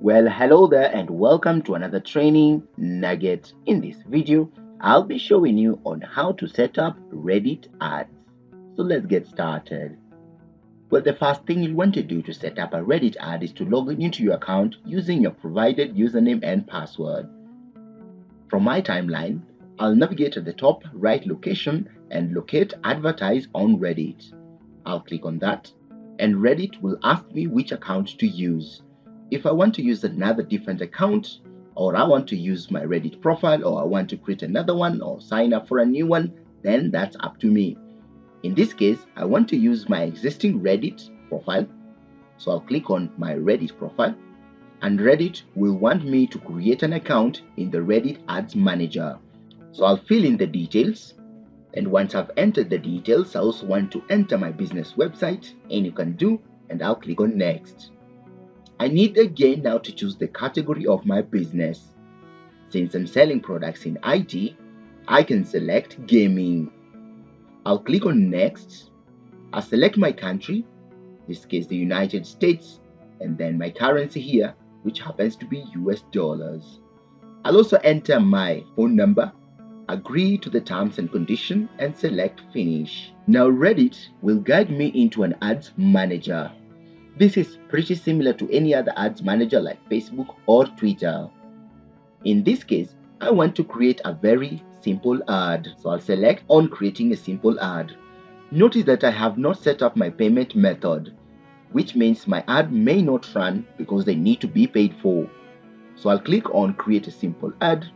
Well, hello there and welcome to another training nugget. In this video, I'll be showing you on how to set up Reddit ads. So let's get started. Well, the first thing you'll want to do to set up a Reddit ad is to log into your account using your provided username and password. From my timeline, I'll navigate to the top right location and locate Advertise on Reddit. I'll click on that and Reddit will ask me which account to use. If I want to use another different account, or I want to use my Reddit profile, or I want to create another one or sign up for a new one, then that's up to me. In this case, I want to use my existing Reddit profile. So I'll click on my Reddit profile and Reddit will want me to create an account in the Reddit Ads Manager. So I'll fill in the details. And once I've entered the details, I also want to enter my business website, and you can do, and I'll click on next. I need again now to choose the category of my business. Since I'm selling products in IT, I can select gaming. I'll click on next. I'll select my country, in this case the United States, and then my currency here, which happens to be US dollars. I'll also enter my phone number, agree to the terms and conditions, and select finish. Now Reddit will guide me into an ads manager. This is pretty similar to any other ads manager like Facebook or Twitter. In this case, I want to create a very simple ad. So I'll select on creating a simple ad. Notice that I have not set up my payment method, which means my ad may not run because they need to be paid for. So I'll click on create a simple ad,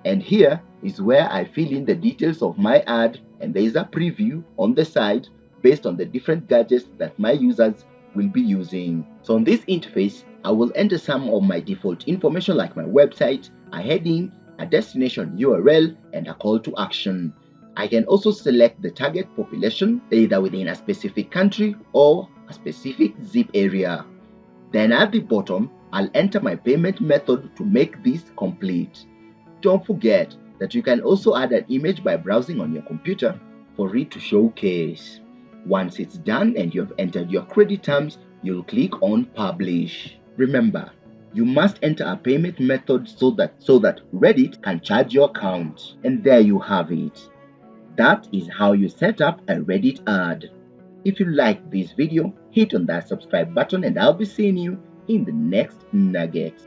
and here is where I fill in the details of my ad, and there is a preview on the side based on the different gadgets that my users will be using. So on this interface, I will enter some of my default information like my website, a heading, a destination URL, and a call to action. I can also select the target population either within a specific country or a specific zip area. Then at the bottom, I'll enter my payment method to make this complete. Don't forget that you can also add an image by browsing on your computer for it to showcase. Once it's done and you have entered your credit terms, you'll click on Publish. Remember, you must enter a payment method so that Reddit can charge your account. And there you have it. That is how you set up a Reddit ad. If you liked this video, hit on that subscribe button and I'll be seeing you in the next nugget.